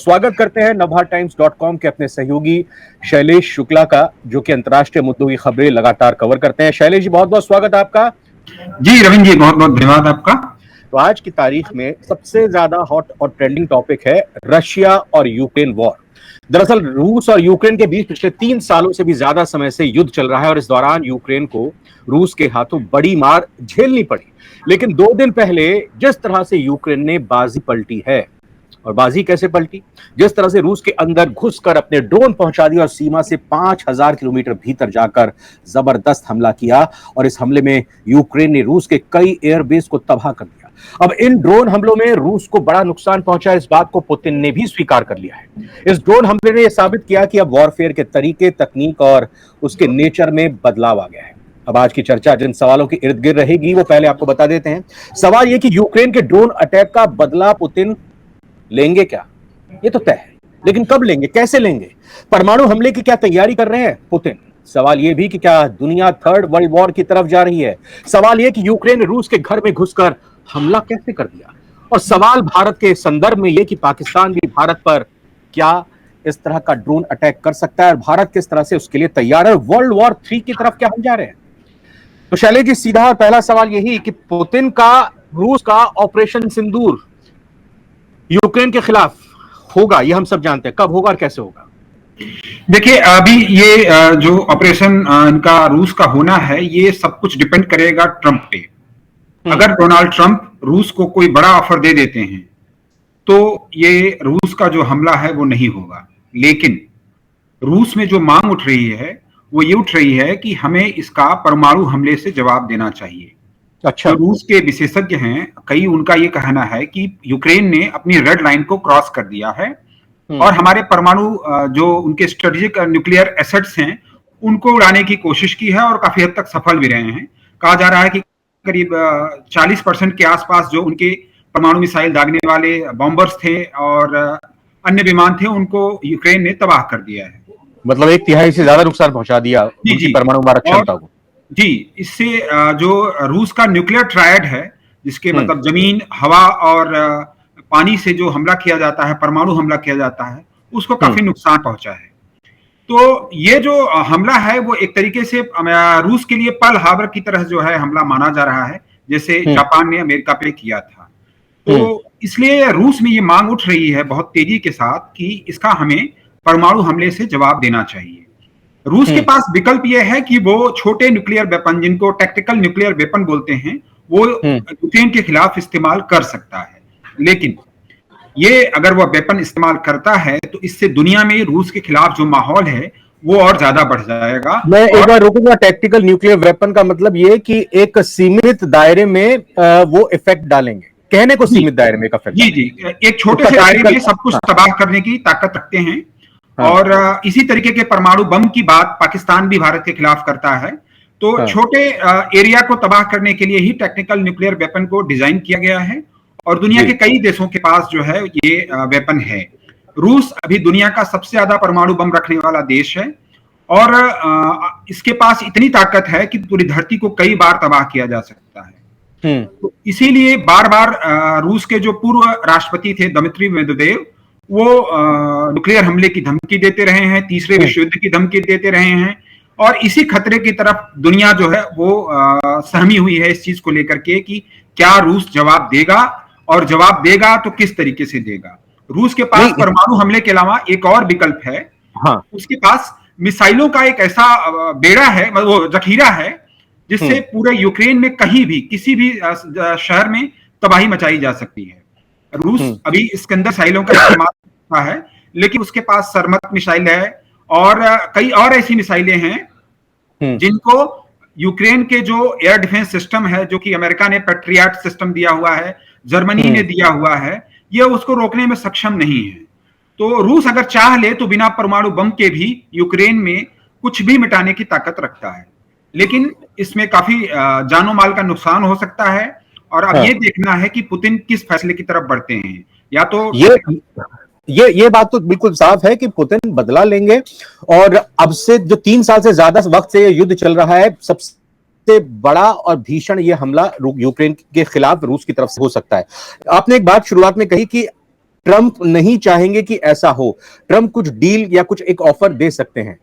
स्वागत करते हैं navbharatimes.com के अपने सहयोगी शैलेश शुक्ला का, जो कि अंतर्राष्ट्रीय मुद्दों की खबरें लगातार कवर करते हैं। शैलेश जी, बहुत बहुत स्वागत है आपका। जी रविंद्र जी, बहुत बहुत धन्यवाद आपका। तो आज की तारीख में सबसे ज्यादा हॉट और ट्रेंडिंग टॉपिक है रशिया और यूक्रेन वॉर। दरअसल रूस और यूक्रेन के बीच पिछले 3 सालों से भी ज्यादा समय से युद्ध चल रहा है और इस दौरान यूक्रेन को रूस के हाथों बड़ी मार झेलनी पड़ी। लेकिन 2 दिन पहले जिस तरह से यूक्रेन ने बाजी पलटी है, और बाजी कैसे पलटी, जिस तरह से रूस के अंदर घुसकर अपने ड्रोन पहुंचा दिया और सीमा से 5000 किलोमीटर भीतर जाकर जबरदस्त हमला किया, और इस हमले में यूक्रेन ने रूस के कई एयरबेस को तबाह कर दिया। अब इन ड्रोन हमलों में रूस को बड़ा नुकसान पहुंचा, इस बात को पुतिन ने भी स्वीकार कर लिया है। इस ड्रोन हमले ने यह साबित किया कि अब वॉरफेयर के तरीके, तकनीक और उसके नेचर में बदलाव आ गया है। अब आज की चर्चा जिन सवालों के इर्द गिर्द रहेगी वो पहले आपको बता देते हैं। सवाल यह कि यूक्रेन के ड्रोन अटैक का बदला पुतिन लेंगे क्या? ये तो तय है, लेकिन कब लेंगे, कैसे लेंगे? परमाणु हमले की क्या तैयारी कर रहे हैं पुतिन? सवाल यह भी कि क्या दुनिया थर्ड वर्ल्ड वॉर की तरफ जा रही है? सवाल यह कि यूक्रेन ने रूस के घर में घुसकर हमला कैसे कर दिया? और सवाल भारत के संदर्भ में यह कि पाकिस्तान भी भारत पर क्या इस तरह का ड्रोन अटैक कर सकता है और भारत किस तरह से उसके लिए तैयार है? वर्ल्ड वॉर 3 की तरफ क्या हम जा रहे हैं? तो शैलेश जी, सीधा और पहला सवाल यही कि पुतिन का रूस का ऑपरेशन सिंदूर यूक्रेन के खिलाफ होगा, ये हम सब जानते हैं, कब होगा और कैसे होगा? देखिए, अभी ये जो ऑपरेशन इनका रूस का होना है, ये सब कुछ डिपेंड करेगा ट्रंप पे। अगर डोनाल्ड ट्रंप रूस को कोई बड़ा ऑफर दे देते हैं तो ये रूस का जो हमला है वो नहीं होगा। लेकिन रूस में जो मांग उठ रही है वो ये उठ रही है कि हमें इसका परमाणु हमले से जवाब देना चाहिए। अच्छा। जो रूस के विशेषज्ञ हैं, कई उनका ये कहना है कि यूक्रेन ने अपनी रेड लाइन को क्रॉस कर दिया है और हमारे परमाणु जो उनके स्ट्रेटेजिक न्यूक्लियर एसेट्स हैं उनको उड़ाने की कोशिश की है और काफी हद तक सफल भी रहे हैं। कहा जा रहा है कि करीब 40% के आसपास जो उनके परमाणु मिसाइल दागने वाले बॉम्बर्स थे और अन्य विमान थे, उनको यूक्रेन ने तबाह कर दिया है। मतलब 1/3 से ज्यादा नुकसान पहुंचा दिया परमाणु मारक क्षमता को। जी, इससे जो रूस का न्यूक्लियर ट्रायड है, जिसके मतलब जमीन, हवा और पानी से जो हमला किया जाता है, परमाणु हमला किया जाता है, उसको काफी नुकसान पहुंचा है। तो ये जो हमला है वो एक तरीके से रूस के लिए पर्ल हार्बर की तरह जो है हमला माना जा रहा है, जैसे जापान ने अमेरिका पे किया था। तो इसलिए रूस में ये मांग उठ रही है बहुत तेजी के साथ कि इसका हमें परमाणु हमले से जवाब देना चाहिए। रूस के पास विकल्प यह है कि वो छोटे न्यूक्लियर वेपन, जिनको टैक्टिकल न्यूक्लियर वेपन बोलते हैं, वो यूक्रेन के खिलाफ इस्तेमाल कर सकता है। लेकिन ये अगर वो वेपन इस्तेमाल करता है तो इससे दुनिया में रूस के खिलाफ जो माहौल है वो और ज्यादा बढ़ जाएगा। मैं एक बार रुकूंगा। टैक्टिकल न्यूक्लियर वेपन का मतलब ये कि एक सीमित दायरे में वो इफेक्ट डालेंगे, कहने को सीमित दायरे में इफेक्ट। जी जी, एक छोटे से दायरे में सब कुछ तबाह करने की ताकत रखते हैं। और इसी तरीके के परमाणु बम की बात पाकिस्तान भी भारत के खिलाफ करता है। तो छोटे एरिया को तबाह करने के लिए ही टेक्निकल न्यूक्लियर वेपन को डिजाइन किया गया है और दुनिया के कई देशों के पास जो है ये वेपन है। रूस अभी दुनिया का सबसे ज्यादा परमाणु बम रखने वाला देश है और इसके पास इतनी ताकत है कि पूरी धरती को कई बार तबाह किया जा सकता है। तो इसीलिए बार बार रूस के जो पूर्व राष्ट्रपति थे दिमित्री मेदवेदेव, वो न्यूक्लियर हमले की धमकी देते रहे हैं, तीसरे विश्व युद्ध की धमकी देते रहे हैं और इसी खतरे की तरफ दुनिया जो है वो सहमी हुई है इस चीज को लेकर के कि क्या रूस जवाब देगा और जवाब देगा तो किस तरीके से देगा। रूस के पास परमाणु हमले के अलावा एक और विकल्प है। उसके पास मिसाइलों का एक ऐसा बेड़ा है, वो जखीरा है, जिससे पूरे यूक्रेन में कहीं भी किसी भी शहर में तबाही मचाई जा सकती है। रूस अभी इस्कंदर मिसाइलों का इस्तेमाल करता है, लेकिन उसके पास सरमत मिसाइल है और कई और ऐसी मिसाइलें हैं जिनको यूक्रेन के जो एयर डिफेंस सिस्टम है, जो कि अमेरिका ने पैट्रियट सिस्टम दिया हुआ है, जर्मनी ने दिया हुआ है, ये उसको रोकने में सक्षम नहीं है। तो रूस अगर चाह ले तो बिना परमाणु बम के भी यूक्रेन में कुछ भी मिटाने की ताकत रखता है, लेकिन इसमें काफी जानो माल का नुकसान हो सकता है। और अब ये देखना है कि पुतिन किस फैसले की तरफ बढ़ते हैं। या तो ये बात तो बिल्कुल साफ है कि पुतिन बदला लेंगे और अब से जो 3 साल से ज्यादा वक्त से ये युद्ध चल रहा है, सबसे बड़ा और भीषण ये हमला यूक्रेन के खिलाफ रूस की तरफ से हो सकता है। आपने एक बात शुरुआत में कही कि ट्रंप नहीं चाहेंगे कि ऐसा हो। ट्रंप कुछ डील या कुछ एक ऑफर दे सकते हैं,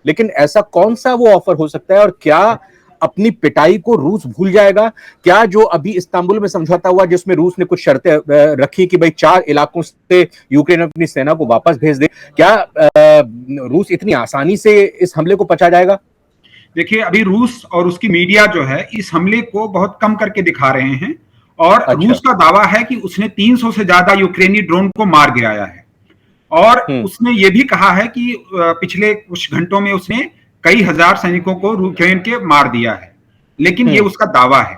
लेकिन ऐसा कौन सा वो ऑफर हो सकता है? और क्या अपनी पिटाई को रूस भूल जाएगा? क्या जो अभी इस्तांबुल में समझौता हुआ जिसमें रूस ने कुछ शर्तें रखी कि भाई 4 इलाकों से यूक्रेन अपनी सेना को वापस भेज दे, क्या रूस इतनी आसानी से इस हमले को पचा जाएगा? देखिए, अभी रूस और उसकी मीडिया जो है इस हमले को बहुत कम करके दिखा रहे हैं, और अच्छा। रूस का दावा है कि उसने 300 से ज्यादा यूक्रेनी ड्रोन को मार गिराया है। और उसने ये भी कहा है कि पिछले कुछ घंटों में उसने कई हजार सैनिकों को यूक्रेन के मार दिया है, लेकिन ये उसका दावा है।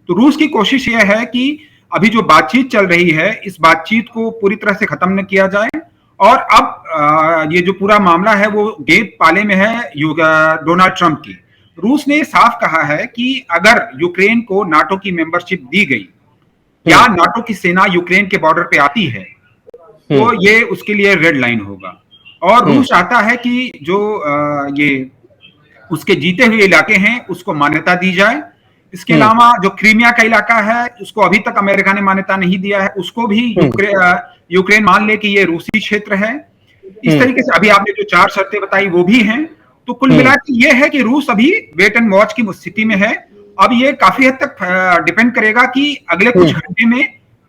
तो रूस की कोशिश यह है कि अभी जो बातचीत चल रही है, इस बातचीत को पूरी तरह से खत्म न किया जाए, और अब ये जो पूरा मामला है वो गेंद पाले में है डोनाल्ड ट्रंप की। रूस ने साफ कहा है कि अगर यूक्रेन को नाटो की मेंबरशिप दी गई या नाटो की सेना यूक्रेन के बॉर्डर पे आती है, तो ये उसके लिए रेड लाइन होगा। और रूस चाहता है कि जो ये उसके जीते हुए इलाके हैं उसको मान्यता दी जाए। इसके अलावा जो क्रीमिया का इलाका है उसको अभी तक अमेरिका ने मान्यता नहीं दिया है, उसको भी यूक्रेन मान ले कि ये रूसी क्षेत्र है। इस तरीके से अभी आपने जो 4 शर्तें बताई वो भी हैं। तो कुल मिला के ये है कि रूस अभी वेट एंड वॉच की स्थिति में है। अब ये काफी हद तक डिपेंड करेगा कि अगले कुछ घंटे में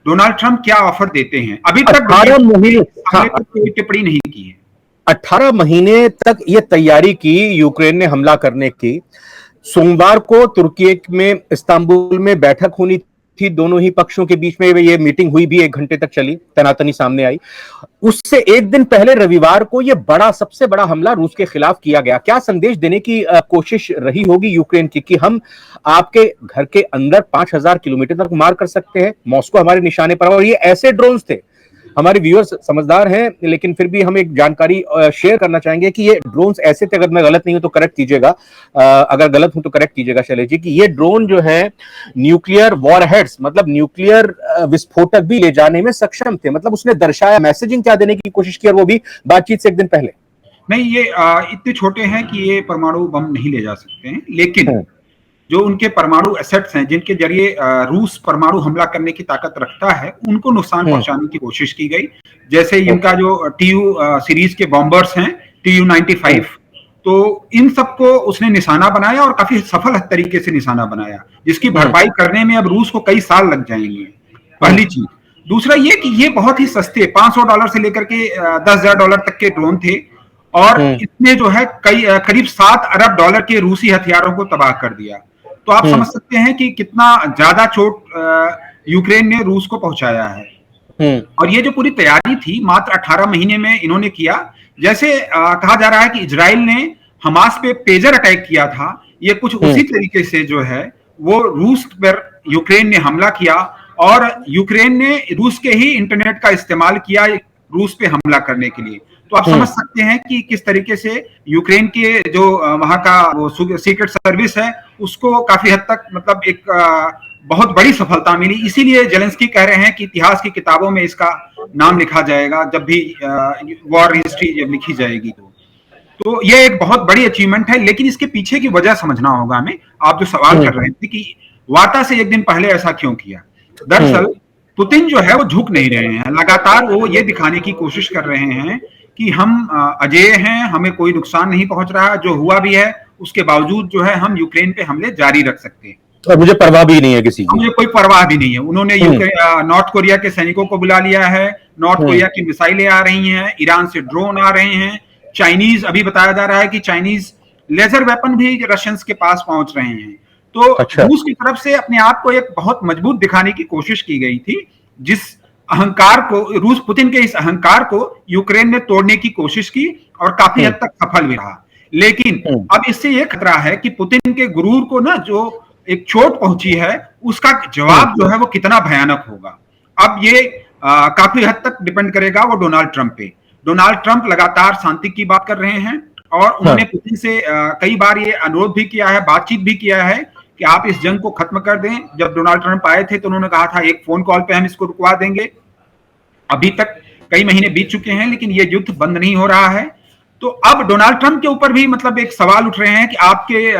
डोनाल्ड ट्रंप क्या ऑफर देते हैं। अभी तक 18 महीने कोई टिप्पणी नहीं की है। 18 महीने तक ये तैयारी की यूक्रेन ने हमला करने की। सोमवार को तुर्की में इस्तांबुल में बैठक होनी थी, दोनों ही पक्षों के बीच में ये मीटिंग हुई भी, 1 घंटे तक चली, तनातनी सामने आई। उससे एक दिन पहले रविवार को ये सबसे बड़ा हमला रूस के खिलाफ किया गया। क्या संदेश देने की कोशिश रही होगी यूक्रेन की कि हम आपके घर के अंदर 5000 किलोमीटर तक मार कर सकते हैं, मॉस्को हमारे निशाने पर? और ये ऐसे ड्रोन्स थे, हमारे व्यूअर्स समझदार हैं लेकिन फिर भी हम एक जानकारी शेयर करना चाहेंगे कि ये ड्रोन्स ऐसे थे, अगर मैं गलत नहीं हूं तो करेक्ट कीजिएगा, अगर गलत हूं तो करेक्ट कीजिएगा शैलेश जी, कि ये ड्रोन जो है न्यूक्लियर वॉरहेड्स, मतलब न्यूक्लियर विस्फोटक भी ले जाने में सक्षम थे। मतलब उसने दर्शाया, मैसेजिंग क्या देने की कोशिश की, और वो भी बातचीत से एक दिन पहले। नहीं, ये इतने छोटे हैं कि ये परमाणु बम नहीं ले जा सकते हैं, लेकिन जो उनके परमाणु एसेट्स हैं जिनके जरिए रूस परमाणु हमला करने की ताकत रखता है, उनको नुकसान पहुंचाने की कोशिश की गई। जैसे इनका जो TU सीरीज के बॉम्बर्स हैं, TU-95, तो इन सबको उसने निशाना बनाया और काफी सफल तरीके से निशाना बनाया, जिसकी भरपाई करने में अब रूस को कई साल लग जाएंगे। पहली चीज। दूसरा ये कि ये बहुत ही सस्ते $500 से लेकर के $10,000 तक के ड्रोन थे, और इसने जो है करीब $7 अरब के रूसी हथियारों को तबाह कर दिया। तो आप समझ सकते हैं कि कितना ज्यादा चोट यूक्रेन ने रूस को पहुंचाया है। और ये जो पूरी तैयारी थी मात्र 18 महीने में इन्होंने किया। जैसे कहा जा रहा है कि इजराइल ने हमास पे पेजर अटैक किया था, ये कुछ उसी तरीके से जो है वो रूस पर यूक्रेन ने हमला किया, और यूक्रेन ने रूस के ही इंटरनेट का इस्तेमाल किया रूस पे हमला करने के लिए। तो आप समझ सकते हैं कि किस तरीके से यूक्रेन के जो वहां का वो सीक्रेट सर्विस है उसको काफी हद तक मतलब एक बहुत बड़ी सफलता मिली। इसीलिए जेलेंस्की कह रहे हैं कि इतिहास की किताबों में इसका नाम लिखा जाएगा जब भी वॉर हिस्ट्री जब लिखी जाएगी। तो ये एक बहुत बड़ी अचीवमेंट है, लेकिन इसके पीछे की वजह समझना होगा हमें। आप जो सवाल कर रहे थे कि वार्ता से एक दिन पहले ऐसा क्यों किया, दरअसल पुतिन जो है वो झुक नहीं रहे हैं। लगातार वो ये दिखाने की कोशिश कर रहे हैं कि हम अजेय हैं, हमें कोई नुकसान नहीं पहुंच रहा, जो हुआ भी है उसके बावजूद जो है हम यूक्रेन पे हमले जारी रख सकते हैं, और मुझे परवाह भी नहीं है किसी की, मुझे कोई परवाह भी नहीं है। उन्होंने नॉर्थ कोरिया के सैनिकों को बुला लिया है, नॉर्थ कोरिया की मिसाइलें आ रही हैं, ईरान से ड्रोन आ रहे हैं, चाइनीज, अभी बताया जा रहा है कि चाइनीज लेजर वेपन भी रशियंस के पास पहुंच रहे हैं। तो रूस की तरफ से अपने आप को एक बहुत मजबूत दिखाने की कोशिश की गई थी, जिस अहंकार को रूस, पुतिन के इस अहंकार को यूक्रेन ने तोड़ने की कोशिश की और काफी हद तक सफल भी रहा। लेकिन अब इससे यह खतरा है कि पुतिन के गुरूर को ना जो एक चोट पहुंची है उसका जवाब जो है वो कितना भयानक होगा। अब ये काफी हद तक डिपेंड करेगा वो डोनाल्ड ट्रंप पे। डोनाल्ड ट्रंप लगातार शांति की बात कर रहे हैं, और उन्होंने पुतिन से कई बार ये अनुरोध भी किया है, बातचीत भी किया है कि आप इस जंग को खत्म कर दें। जब डोनाल्ड ट्रंप आए थे तो उन्होंने कहा था एक फोन कॉल पे हम इसको रुकवा देंगे। अभी तक कई महीने बीत चुके हैं लेकिन ये युद्ध बंद नहीं हो रहा है। तो अब डोनाल्ड ट्रंप के ऊपर भी मतलब एक सवाल उठ रहे हैं कि आपके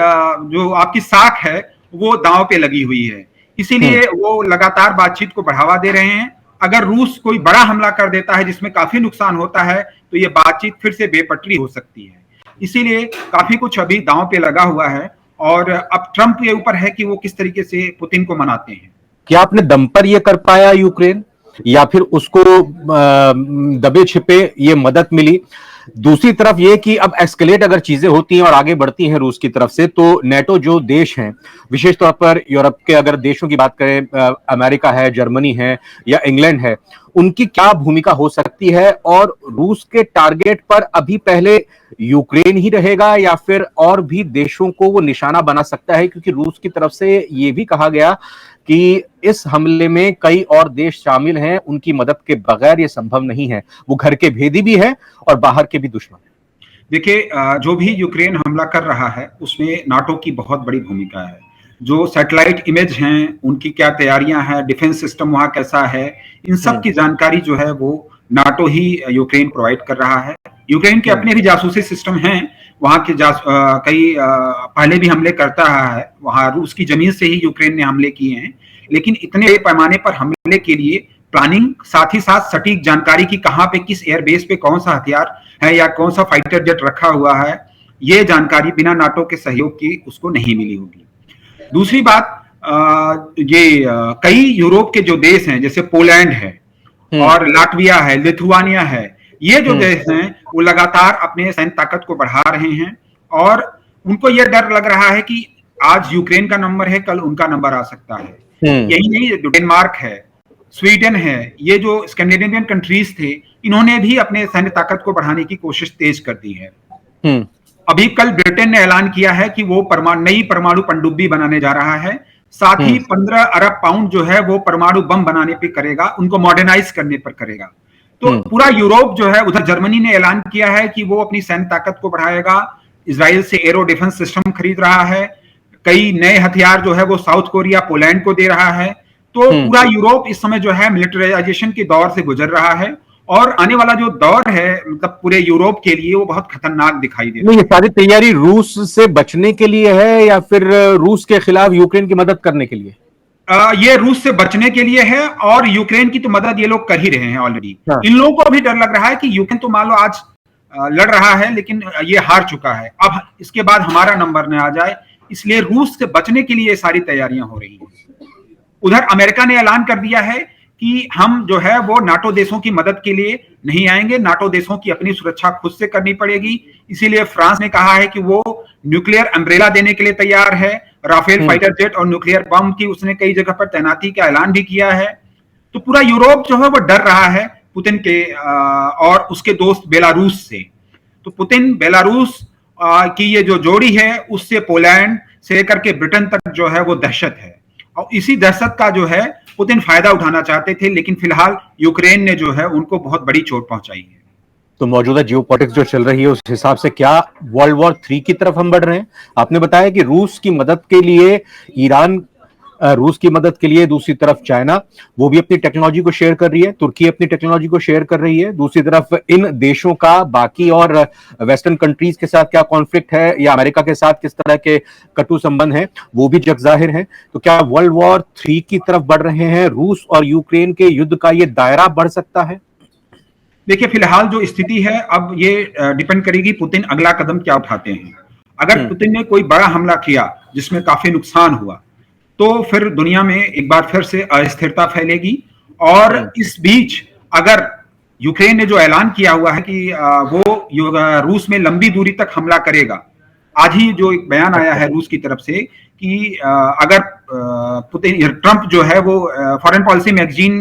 जो आपकी साख है वो दांव पे लगी हुई है, इसीलिए वो लगातार बातचीत को बढ़ावा दे रहे हैं। अगर रूस कोई बड़ा हमला कर देता है जिसमें काफी नुकसान होता है तो ये बातचीत फिर से बेपटरी हो सकती है। इसीलिए काफी कुछ अभी दांव पे लगा हुआ है और अब ट्रंप के ऊपर है कि वो किस तरीके से पुतिन को मनाते हैं। क्या आपने दम पर यह कर पाया यूक्रेन, या फिर उसको दबे छिपे ये मदद मिली? दूसरी तरफ ये कि अब एस्केलेट अगर चीजें होती हैं और आगे बढ़ती हैं रूस की तरफ से, तो नेटो जो देश हैं, विशेष तौर पर यूरोप के अगर देशों की बात करें, अमेरिका है, जर्मनी है या इंग्लैंड है, उनकी क्या भूमिका हो सकती है? और रूस के टारगेट पर अभी पहले यूक्रेन ही रहेगा या फिर और भी देशों को वो निशाना बना सकता है? क्योंकि रूस की तरफ से ये भी कहा गया कि इस हमले में कई और देश शामिल हैं, उनकी मदद के बगैर ये संभव नहीं है। वो घर के भेदी भी है और बाहर के भी दुश्मन। देखिए, जो भी यूक्रेन हमला कर रहा है उसमें नाटो की बहुत बड़ी भूमिका है। जो सैटेलाइट इमेज हैं, उनकी क्या तैयारियां हैं, डिफेंस सिस्टम वहां कैसा है, इन सब की जानकारी जो है वो नाटो ही यूक्रेन प्रोवाइड कर रहा है। यूक्रेन के अपने भी जासूसी सिस्टम हैं, वहां के कई पहले भी हमले करता रहा है, वहां रूस की जमीन से ही यूक्रेन ने हमले किए हैं, लेकिन इतने बड़े पैमाने पर हमले के लिए प्लानिंग, साथ ही साथ सटीक जानकारी की कहां पे किस एयरबेस पे कौन सा हथियार है या कौन सा फाइटर जेट रखा हुआ है, ये जानकारी बिना नाटो के सहयोग की उसको नहीं मिली होगी। दूसरी बात, कई यूरोप के जो देश हैं जैसे पोलैंड है और लाटविया है, लिथुआनिया है, ये जो देश हैं वो लगातार अपने सैन्य ताकत को बढ़ा रहे हैं और उनको यह डर लग रहा है कि आज यूक्रेन का नंबर है, कल उनका नंबर आ सकता है। यही नहीं, जो डेनमार्क है, स्वीडन है, ये जो स्कैंडिनेवियन कंट्रीज थे, इन्होंने भी अपने सैन्य ताकत को बढ़ाने की कोशिश तेज कर दी है। अभी कल ब्रिटेन ने ऐलान किया है कि वो नई परमाणु पनडुब्बी बनाने जा रहा है, साथ ही 15 अरब पाउंड जो है वो परमाणु बम बनाने पे करेगा, उनको मॉडर्नाइज करने पर करेगा। तो पूरा यूरोप जो है, उधर जर्मनी ने ऐलान किया है कि वो अपनी सैन्य ताकत को बढ़ाएगा, इजराइल से एरो डिफेंस सिस्टम खरीद रहा है, कई नए हथियार जो है वो साउथ कोरिया, पोलैंड को दे रहा है। तो पूरा यूरोप इस समय जो है मिलिटराइजेशन के दौर से गुजर रहा है और आने वाला जो दौर है मतलब पूरे यूरोप के लिए वो बहुत खतरनाक दिखाई दे रहा है। ये सारी तैयारी रूस से बचने के लिए है या फिर रूस के खिलाफ यूक्रेन की मदद करने के लिए? ये रूस से बचने के लिए है और यूक्रेन की तो मदद ये लोग कर ही रहे हैं ऑलरेडी। इन लोगों को भी डर लग रहा है कि यूक्रेन तो मान लो आज लड़ रहा है लेकिन ये हार चुका है, अब इसके बाद हमारा नंबर न आ जाए, इसलिए रूस से बचने के लिए सारी तैयारियां हो रही हैं। उधर अमेरिका ने ऐलान कर दिया है कि हम जो है वो नाटो देशों की मदद के लिए नहीं आएंगे, नाटो देशों की अपनी सुरक्षा खुद से करनी पड़ेगी। इसीलिए फ्रांस ने कहा है कि वो न्यूक्लियर अम्ब्रेला देने के लिए तैयार है, राफेल फाइटर जेट और न्यूक्लियर बम की उसने कई जगह पर तैनाती का ऐलान भी किया है। तो पूरा यूरोप जो है वो डर रहा है पुतिन के और उसके दोस्त बेलारूस से। तो पुतिन, बेलारूस की ये जो जोड़ी है उससे पोलैंड से लेकर के ब्रिटेन तक जो है वो दहशत है और इसी दहशत का जो है पुतिन फायदा उठाना चाहते थे, लेकिन फिलहाल यूक्रेन ने जो है उनको बहुत बड़ी चोट पहुंचाई है। तो मौजूदा जियोपॉलिटिक्स जो चल रही है उस हिसाब से क्या वर्ल्ड वॉर 3 की तरफ हम बढ़ रहे हैं? आपने बताया कि रूस की मदद के लिए ईरान, रूस की मदद के लिए दूसरी तरफ चाइना, वो भी अपनी टेक्नोलॉजी को शेयर कर रही है, तुर्की अपनी टेक्नोलॉजी को शेयर कर रही है, दूसरी तरफ इन देशों का बाकी और वेस्टर्न कंट्रीज के साथ क्या कॉन्फ्लिक्ट है या अमेरिका के साथ किस तरह के कटु संबंध हैं, वो भी जग जाहिर है। तो क्या वर्ल्ड वॉर 3 की तरफ बढ़ रहे हैं? रूस और यूक्रेन के युद्ध का ये दायरा बढ़ सकता है? देखिए, फिलहाल जो स्थिति है अब ये डिपेंड करेगी पुतिन अगला कदम क्या उठाते हैं। अगर पुतिन ने कोई बड़ा हमला किया जिसमें काफी नुकसान हुआ तो फिर दुनिया में एक बार फिर से अस्थिरता फैलेगी और इस बीच अगर यूक्रेन ने जो ऐलान किया हुआ है कि वो रूस में लंबी दूरी तक हमला करेगा, आज ही जो एक बयान आया है रूस की तरफ से कि अगर पुतिन, ट्रंप जो है वो फॉरेन पॉलिसी मैगजीन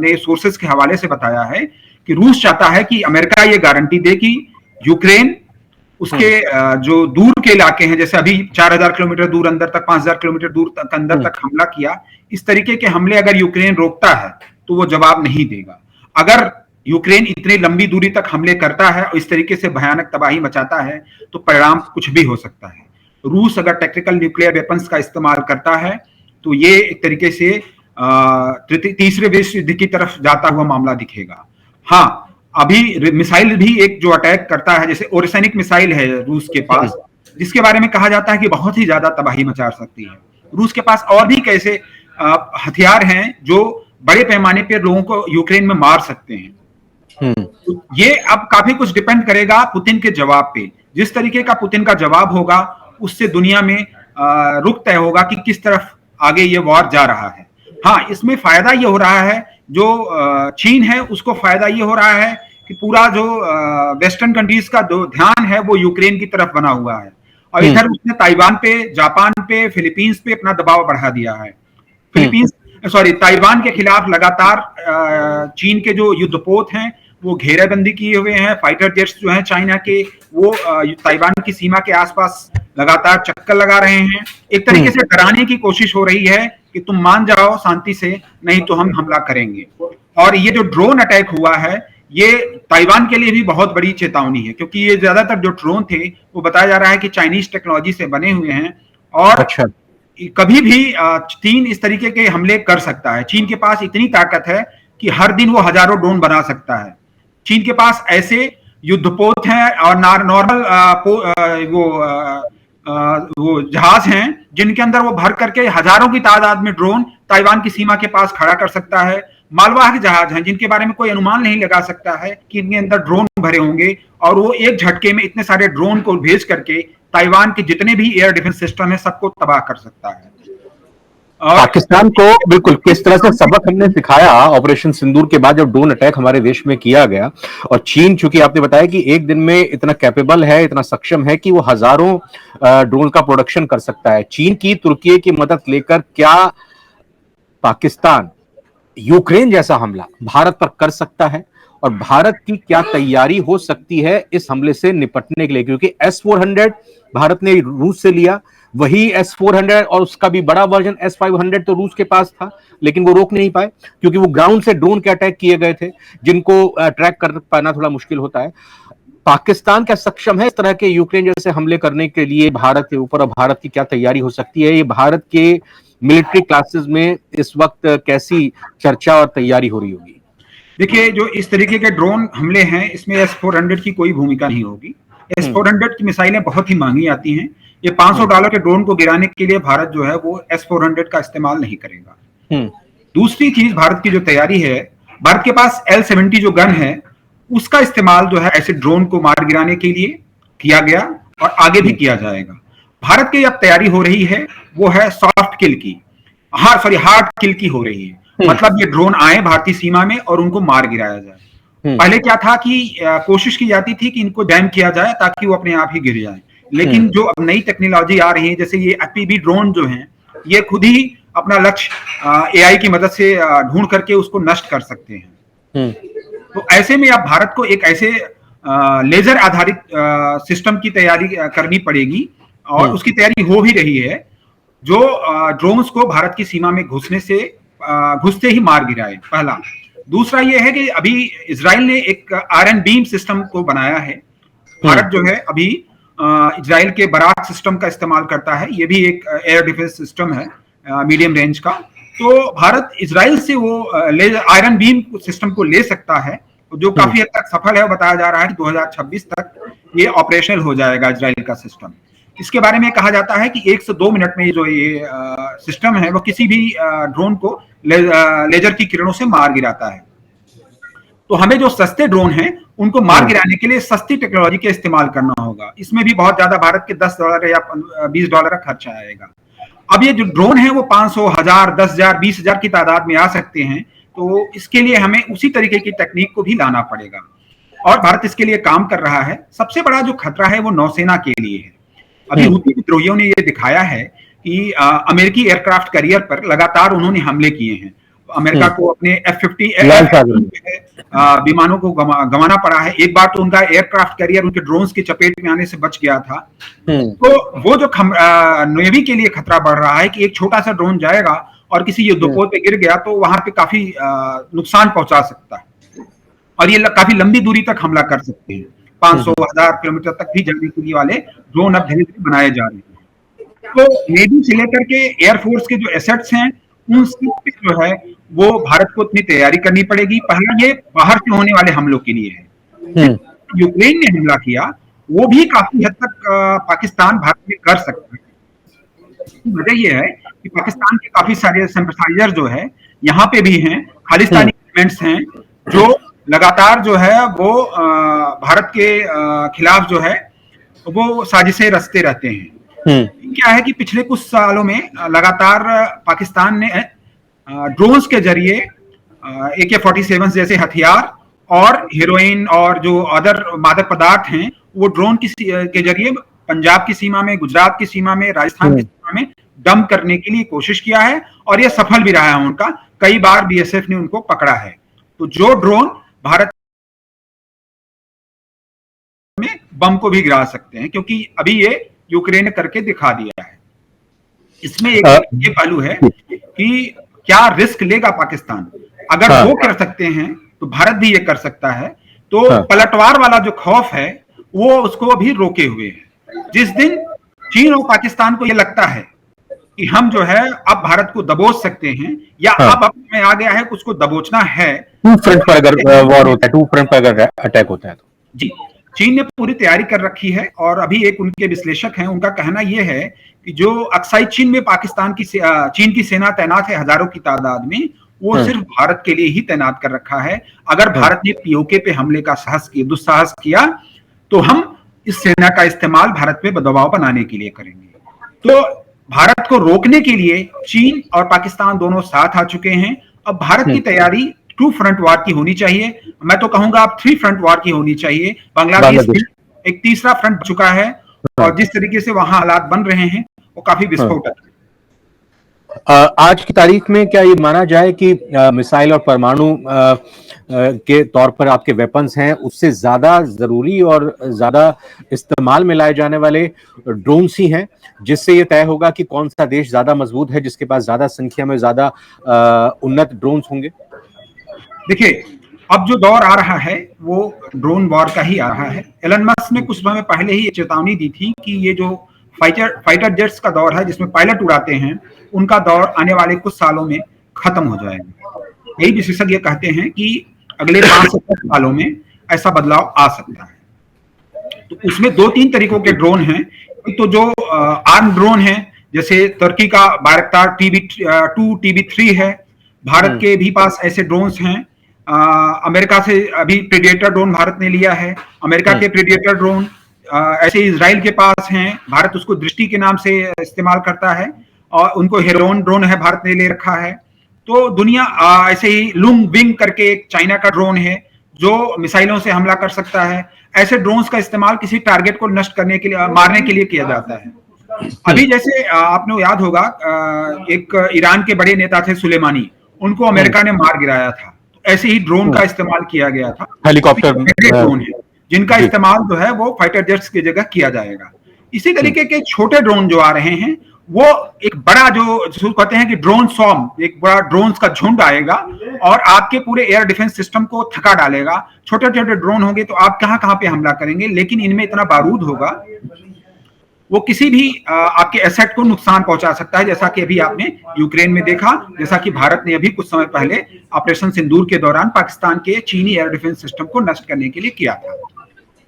ने सोर्सेस के हवाले से बताया है कि रूस चाहता है कि अमेरिका ये गारंटी दे कि यूक्रेन उसके जो दूर के इलाके हैं, जैसे अभी 4000 किलोमीटर दूर अंदर तक, 5000 किलोमीटर दूर तक अंदर तक हमला किया, इस तरीके के हमले अगर यूक्रेन रोकता है तो वो जवाब नहीं देगा। अगर यूक्रेन इतनी लंबी दूरी तक हमले करता है और इस तरीके से भयानक तबाही मचाता है तो परिणाम कुछ भी हो सकता है। रूस अगर टैक्टिकल न्यूक्लियर वेपन्स का इस्तेमाल करता है तो ये एक तरीके से तीसरे विश्व युद्ध की तरफ जाता हुआ मामला दिखेगा। हाँ, अभी मिसाइल भी एक जो अटैक करता है, जैसे ओरिसैनिक मिसाइल है रूस के पास, जिसके बारे में कहा जाता है कि बहुत ही ज्यादा तबाही मचा सकती है। रूस के पास और भी कैसे हथियार हैं जो बड़े पैमाने पे लोगों को यूक्रेन में मार सकते हैं। तो ये अब काफी कुछ डिपेंड करेगा पुतिन के जवाब पे। जिस तरीके का पुतिन का जवाब होगा उससे दुनिया में रुख तय होगा कि किस तरफ आगे ये वॉर जा रहा है। हाँ, इसमें फायदा ये हो रहा है, जो चीन है उसको फायदा ये हो रहा है कि पूरा जो वेस्टर्न कंट्रीज का जो ध्यान है वो यूक्रेन की तरफ बना हुआ है, और इधर उसने ताइवान पे, जापान पे, फिलीपींस पे अपना दबाव बढ़ा दिया है। ताइवान के खिलाफ लगातार चीन के जो युद्धपोत हैं वो घेराबंदी किए हुए हैं। फाइटर जेट्स जो हैं चाइना के, वो ताइवान की सीमा के आसपास लगातार चक्कर लगा रहे हैं। एक तरीके से डराने की कोशिश हो रही है कि तुम मान जाओ शांति से, नहीं तो हम हमला करेंगे। और ये जो ड्रोन अटैक हुआ है ये ताइवान के लिए भी बहुत बड़ी चेतावनी है, क्योंकि ये ज्यादातर जो ड्रोन थे वो बताया जा रहा है कि चाइनीज टेक्नोलॉजी से बने हुए हैं, और कभी भी चीन इस तरीके के हमले कर सकता है। चीन के पास इतनी ताकत है कि हर दिन वो हजारों ड्रोन बना सकता है। चीन के पास ऐसे युद्धपोत हैं और नॉर्मल वो जहाज हैं जिनके अंदर वो भर करके हजारों की तादाद में ड्रोन ताइवान की सीमा के पास खड़ा कर सकता है। मालवाहक जहाज हैं जिनके बारे में कोई अनुमान नहीं लगा सकता है कि इनके अंदर ड्रोन भरे होंगे, और वो एक झटके में इतने सारे ड्रोन को भेज करके ताइवान के जितने भी एयर डिफेंस सिस्टम है सबको तबाह कर सकता है। पाकिस्तान को बिल्कुल किस तरह से सबक हमने सिखाया ऑपरेशन सिंदूर के बाद, जब ड्रोन अटैक हमारे देश में किया गया। और चीन, चूंकि आपने बताया कि एक दिन में इतना कैपेबल है, इतना सक्षम है कि वो हजारों ड्रोन का प्रोडक्शन कर सकता है। चीन की, तुर्की की मदद लेकर क्या पाकिस्तान यूक्रेन जैसा हमला भारत पर कर सकता है, और भारत की क्या तैयारी हो सकती है इस हमले से निपटने के लिए? क्योंकि S-400 भारत ने रूस से लिया, वही S-400 और उसका भी बड़ा वर्जन S-500 तो रूस के पास था, लेकिन वो रोक नहीं पाए क्योंकि वो ग्राउंड से ड्रोन के अटैक किए गए थे, जिनको ट्रैक कर पाना थोड़ा मुश्किल होता है। पाकिस्तान क्या सक्षम है इस तरह के यूक्रेन जैसे हमले करने के लिए भारत के ऊपर, और भारत की क्या तैयारी हो सकती है? ये भारत के मिलिट्री क्लासेस में इस वक्त कैसी चर्चा और तैयारी हो रही होगी? देखिए, जो इस तरीके के ड्रोन हमले हैं इसमें S-400 की कोई भूमिका नहीं होगी। S-400 की मिसाइलें बहुत ही महंगी आती हैं। ये $500 के ड्रोन को गिराने के लिए भारत जो है वो S-400 का इस्तेमाल नहीं करेगा। दूसरी चीज, भारत की जो तैयारी है, भारत के पास L-70 जो गन है उसका इस्तेमाल जो है ऐसे ड्रोन को मार गिराने के लिए किया गया और आगे भी किया जाएगा। भारत की अब तैयारी हो रही है वो है सॉफ्ट किल की, हार्ड किल की हो रही है। मतलब ये ड्रोन आए भारतीय सीमा में और उनको मार गिराया जाए। पहले क्या था कि कोशिश की जाती थी कि इनको डैम किया जाए ताकि वो अपने आप ही गिर जाए, लेकिन जो अब नई टेक्नोलॉजी आ रही है, जैसे ये FPV ड्रोन जो हैं, ये खुद ही अपना लक्ष्य AI की मदद से ढूंढ करके उसको नष्ट कर सकते हैं। तो ऐसे में अब भारत को एक ऐसे लेजर आधारित सिस्टम की तैयारी करनी पड़ेगी, और उसकी तैयारी हो भी रही है, जो ड्रोन्स को भारत की सीमा में घुसते ही मार गिराए। पहला। दूसरा ये है कि अभी इजराइल ने एक आयरन बीम सिस्टम को बनाया है। भारत जो है अभी इजराइल के बराक सिस्टम का इस्तेमाल करता है। ये भी एक एयर डिफेंस सिस्टम है मीडियम रेंज का। तो भारत इजराइल से वो आयरन बीम सिस्टम को ले सकता है, जो काफी हद तक सफल है। बताया जा रहा है कि 2026 तक ये ऑपरेशनल हो जाएगा इजराइल का सिस्टम। इसके बारे में कहा जाता है कि 1 से 2 मिनट में जो ये सिस्टम है वो किसी भी ड्रोन को लेजर की किरणों से मार गिराता है। तो हमें जो सस्ते ड्रोन हैं उनको मार गिराने के लिए सस्ती टेक्नोलॉजी का इस्तेमाल करना होगा। इसमें भी बहुत ज्यादा भारत के $10 या $20 का खर्चा आएगा। अब ये जो ड्रोन है वो 500, 1000, 10,000, 20,000 की तादाद में आ सकते हैं। तो इसके लिए हमें उसी तरीके की टेक्निक को भी लाना पड़ेगा, और भारत इसके लिए काम कर रहा है। सबसे बड़ा जो खतरा है वो नौसेना के लिए है। अभी हुती विद्रोहियों ने ये दिखाया है कि अमेरिकी एयरक्राफ्ट कैरियर पर लगातार उन्होंने हमले किए हैं। अमेरिका को अपने F-50 विमानों को गंवाना पड़ा है। एक बार तो उनका एयरक्राफ्ट कैरियर उनके ड्रोन्स की चपेट में आने से बच गया था। तो वो जो नेवी के लिए खतरा बढ़ रहा है कि एक छोटा सा ड्रोन जाएगा और किसी युद्धपोत पे गिर गया तो वहां पे काफी नुकसान पहुंचा सकता है, और ये काफी लंबी दूरी तक हमला कर सकते हैं। 500, 1000 किलोमीटर तक भी जाने के लिए वाले ड्रोन अब धीरे धीरे बनाए जा रहे हैं। तो नेवी से लेकर के एयरफोर्स के जो एसेट्स हैं उन सब पे जो है वो भारत को इतनी तैयारी करनी पड़ेगी। पहला ये बाहर से होने वाले हमलों के लिए है। यूक्रेन ने हमला किया वो भी काफी हद तक पाकिस्तान भारत में कर सकता है। वजह यह है कि पाकिस्तान के काफी सारे सिंपैथाइजर जो है यहाँ पे भी हैं, खालिस्तानी एलिमेंट्स हैं जो लगातार जो है वो भारत के खिलाफ जो है वो साजिशें रचते रहते हैं। क्या है कि पिछले कुछ सालों में लगातार पाकिस्तान ने ड्रोन्स के जरिए AK-47 जैसे हथियार और हेरोइन और जो अदर मादक पदार्थ हैं वो ड्रोन के जरिए पंजाब की सीमा में, गुजरात की सीमा में, राजस्थान की सीमा में डंप करने के लिए कोशिश किया है और यह सफल भी रहा है उनका। कई बार BSF ने उनको पकड़ा है। तो जो ड्रोन भारत में बम को भी गिरा सकते हैं, क्योंकि अभी ये यूक्रेन ने करके दिखा दिया है। इसमें एक ये पहलू है कि क्या रिस्क लेगा पाकिस्तान। अगर वो कर सकते हैं तो भारत भी ये कर सकता है। तो पलटवार वाला जो खौफ है वो उसको अभी रोके हुए है। जिस दिन चीन और पाकिस्तान को ये लगता है कि हम जो है अब भारत को दबोच सकते हैं या अब में आ गया है उसको दबोचना है, टू फ्रंट पर अगर वॉर होता है, टू फ्रंट पर अगर अटैक होता है तो जी, चीन ने पूरी तैयारी कर रखी है। और अभी एक उनके विश्लेषक हैं, उनका कहना यह है कि जो अक्साई चीन में चीन की सेना तैनात है हजारों की तादाद में, वो सिर्फ भारत के लिए ही तैनात कर रखा है। अगर भारत ने POK पे हमले का दुस्साहस किया तो हम इस सेना का इस्तेमाल भारत पे दबाव बनाने के लिए करेंगे। तो भारत को रोकने के लिए चीन और पाकिस्तान दोनों साथ आ चुके हैं। अब भारत की तैयारी 2 फ्रंट वार की होनी चाहिए। मैं तो कहूंगा अब 3 फ्रंट वार की होनी चाहिए। बांग्लादेश एक तीसरा फ्रंट चुका है और जिस तरीके से वहां हालात बन रहे हैं वो काफी विस्फोटक है। आज की तारीख में क्या ये माना जाए कि मिसाइल और परमाणु के तौर पर आपके वेपन्स हैं, उससे ज्यादा जरूरी और ज्यादा इस्तेमाल में लाए जाने वाले ड्रोन्स ही हैं, जिससे ये तय होगा कि कौन सा देश ज्यादा मजबूत है, जिसके पास ज्यादा संख्या में ज्यादा उन्नत ड्रोन्स होंगे? देखिए, अब जो दौर आ रहा है वो ड्रोन वॉर का ही आ रहा है। एलन मस्क ने कुछ समय पहले ही चेतावनी दी थी कि ये जो फाइटर जेट्स का दौर है जिसमें पायलट उड़ाते हैं, उनका दौर आने वाले कुछ सालों में खत्म हो जाएगा। यही विशेषज्ञ कहते हैं कि अगले 5 से 10 सालों में ऐसा बदलाव आ सकता है। तो उसमें 2-3 तरीकों के ड्रोन हैं। तो जो आर्म ड्रोन है, जैसे तुर्की का बायरक्तार TB2 TB3 है, भारत के भी पास ऐसे ड्रोन्स हैं। अमेरिका से अभी प्रेडिएटर ड्रोन भारत ने लिया है। अमेरिका के प्रेडिएटर ड्रोन ऐसे इजराइल के पास हैं, भारत उसको दृष्टि के नाम से इस्तेमाल करता है। और उनको हेरोन ड्रोन है, भारत ने ले रखा है। तो दुनिया ऐसे ही लुंग विंग करके एक चाइना का ड्रोन है जो मिसाइलों से हमला कर सकता है। ऐसे ड्रोन्स का इस्तेमाल किसी टारगेट को नष्ट करने के लिए, मारने के लिए किया जाता है। अभी जैसे आपने याद होगा एक ईरान के बड़े नेता थे सुलेमानी, उनको अमेरिका ने मार गिराया था। तो ऐसे ही ड्रोन का इस्तेमाल किया गया था। हेलीकॉप्टर ड्रोन है जिनका इस्तेमाल जो है वो फाइटर जेट्स की जगह किया जाएगा। इसी तरीके के छोटे ड्रोन जो आ रहे हैं वो एक बड़ा जो कहते हैं कि ड्रोन स्वॉर्म, एक बड़ा ड्रोन्स का झुंड आएगा और आपके पूरे एयर डिफेंस सिस्टम को थका डालेगा। छोटे छोटे ड्रोन होंगे तो आप कहां कहां पे हमला करेंगे, लेकिन इनमें इतना बारूद होगा वो किसी भी आपके एसेट को नुकसान पहुंचा सकता है, जैसा कि अभी आपने यूक्रेन में देखा, जैसा कि भारत ने अभी कुछ समय पहले ऑपरेशन सिंदूर के दौरान पाकिस्तान के चीनी एयर डिफेंस सिस्टम को नष्ट करने के लिए किया था।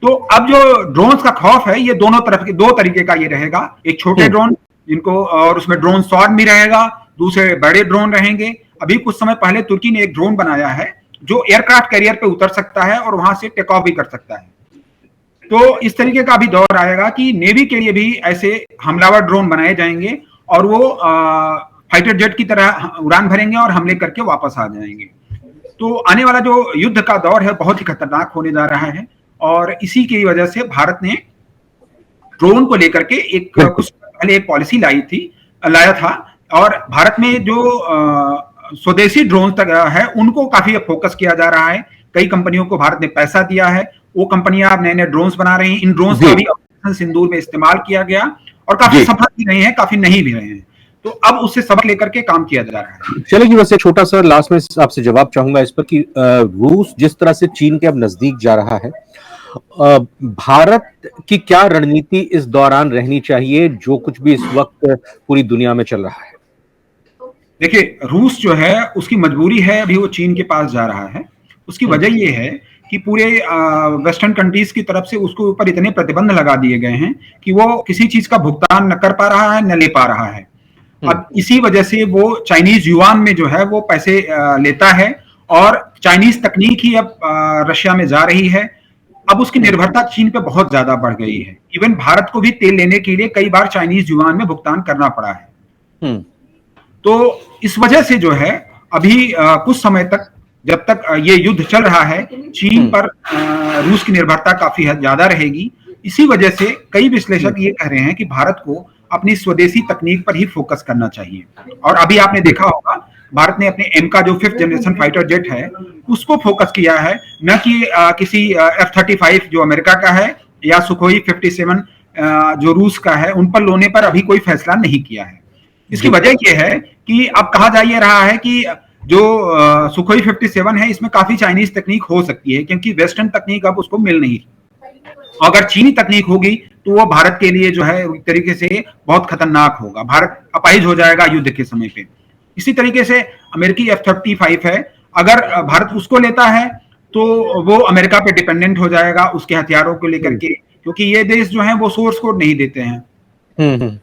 तो अब जो ड्रोन्स का खौफ है ये दोनों तरफ के 2 तरीके का ये रहेगा। एक छोटे ड्रोन जिनको, और उसमें ड्रोन स्वॉर्म भी रहेगा, दूसरे बड़े ड्रोन रहेंगे। अभी कुछ समय पहले तुर्की ने एक ड्रोन बनाया है जो एयरक्राफ्ट कैरियर पे उतर सकता है और वहां से टेक ऑफ भी कर सकता है। तो इस तरीके का भी दौर आएगा कि नेवी के लिए भी ऐसे हमलावर ड्रोन बनाए जाएंगे और वो फाइटर जेट की तरह उड़ान भरेंगे और हमले करके वापस आ जाएंगे। तो आने वाला जो युद्ध का दौर है बहुत ही खतरनाक होने जा रहा है और इसी की वजह से भारत ने ड्रोन को लेकर के कुछ पहले एक पॉलिसी लाया था। और भारत में जो स्वदेशी ड्रोन तक है उनको काफी फोकस किया जा रहा है। कई कंपनियों को भारत ने पैसा दिया है, वो कंपनियां अब नए नए ड्रोन्स बना रही हैं। इन ड्रोन्स का भी ऑपरेशन सिंदूर में इस्तेमाल किया गया और काफी सफल भी रहे हैं, काफी नहीं भी रहे हैं। तो अब उससे सबक लेकर के काम किया जा रहा है। चलिए, वैसे छोटा सा लास्ट में आपसे जवाब चाहूंगा इस पर कि रूस जिस तरह से चीन के अब नजदीक जा रहा है, भारत की क्या रणनीति इस दौरान रहनी चाहिए जो कुछ भी इस वक्त पूरी दुनिया में चल रहा है? देखिए, रूस जो है उसकी मजबूरी है, अभी वो चीन के पास जा रहा है। उसकी वजह ये है कि पूरे वेस्टर्न कंट्रीज की तरफ से उसके ऊपर इतने प्रतिबंध लगा दिए गए हैं कि वो किसी चीज का भुगतान न कर पा रहा है न ले पा रहा है। अब इसी वजह से वो चाइनीज युआन में जो है वो पैसे लेता है और चाइनीज तकनीक ही अब रशिया में जा रही है। अब उसकी निर्भरता चीन पे बहुत ज्यादा बढ़ गई है। इवन भारत को भी तेल लेने के लिए कई बार चाइनीज युआन में भुगतान करना पड़ा है। तो इस वजह से जो है अभी कुछ समय तक, जब तक ये युद्ध चल रहा है, चीन पर रूस की निर्भरता काफी ज्यादा रहेगी। इसी वजह से कई विश्लेषक ये कह रहे हैं कि भारत को अपनी स्वदेशी तकनीक पर ही फोकस करना चाहिए। और अभी आपने देखा होगा भारत ने अपने एम का जो 5th जनरेशन फाइटर जेट है उसको फोकस किया है, न कि किसी F-35 जो अमेरिका का है या सुखोई 57 जो रूस का है, उन पर लोने पर अभी कोई फैसला नहीं किया है। इसकी वजह यह है कि अब कहा जा ये रहा है कि जो सुखोई 57 है इसमें काफी चाइनीज तकनीक हो सकती है, क्योंकि वेस्टर्न तकनीक अब उसको मिल नहीं। अगर चीनी तकनीक होगी तो वो भारत के लिए जो है एक तरीके से बहुत खतरनाक होगा। भारत अपाहिज हो जाएगा युद्ध के समय पे। इसी तरीके से अमेरिकी F-35 है, अगर भारत उसको लेता है तो वो अमेरिका पे डिपेंडेंट हो जाएगा उसके हथियारों को लेकर के, क्योंकि ये देश जो है वो सोर्स कोड नहीं देते हैं,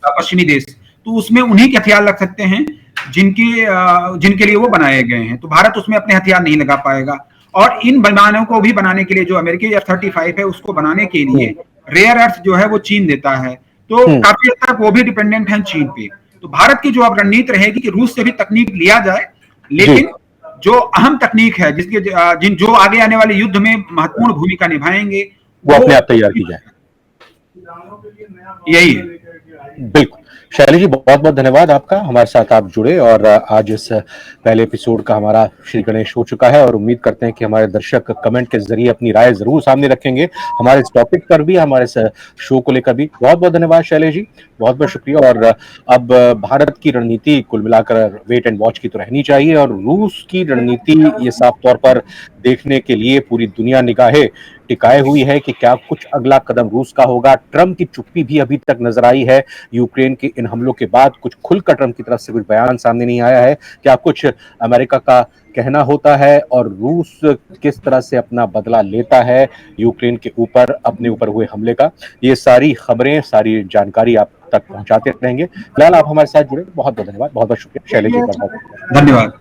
पश्चिमी देश, तो उसमें उन्हीं के हथियार लग सकते हैं जिनके लिए वो बनाए गए हैं। तो भारत उसमें अपने हथियार नहीं लगा पाएगा। और इन विमानों को भी बनाने के लिए, जो अमेरिकी F-35 है उसको बनाने के लिए रेयर अर्थ जो है वो चीन देता है, तो काफी हद तक वो भी डिपेंडेंट है चीन पे। तो भारत की जो अब रणनीति रहेगी कि रूस से भी तकनीक लिया जाए, लेकिन जो अहम तकनीक है जिसके जो आगे आने वाले युद्ध में महत्वपूर्ण भूमिका निभाएंगे वो अपने आप तैयार की जाए, यही है। बिल्कुल। शैली जी, बहुत बहुत धन्यवाद आपका, हमारे साथ आप जुड़े और आज इस पहले एपिसोड का हमारा श्री गणेश हो चुका है और उम्मीद करते हैं कि हमारे दर्शक कमेंट के जरिए अपनी राय जरूर सामने रखेंगे हमारे इस टॉपिक पर भी, हमारे इस शो को लेकर भी। बहुत बहुत धन्यवाद शैली जी, बहुत बहुत शुक्रिया। और अब भारत की रणनीति कुल मिलाकर वेट एंड वॉच की तो रहनी चाहिए, और रूस की रणनीति ये साफ तौर पर देखने के लिए पूरी दुनिया निगाहें टिकाए हुई है कि क्या कुछ अगला कदम रूस का होगा। ट्रंप की चुप्पी भी अभी तक नजर आई है यूक्रेन के इन हमलों के बाद, कुछ खुलकर ट्रंप की तरफ से कुछ बयान सामने नहीं आया है। क्या कुछ अमेरिका का कहना होता है और रूस किस तरह से अपना बदला लेता है यूक्रेन के ऊपर, अपने ऊपर हुए हमले का, ये सारी खबरें, सारी जानकारी आप तक पहुंचाते रहेंगे। फिलहाल आप हमारे साथ जुड़े, बहुत बहुत धन्यवाद, बहुत बहुत शुक्रिया शैलेश जी का, बहुत धन्यवाद।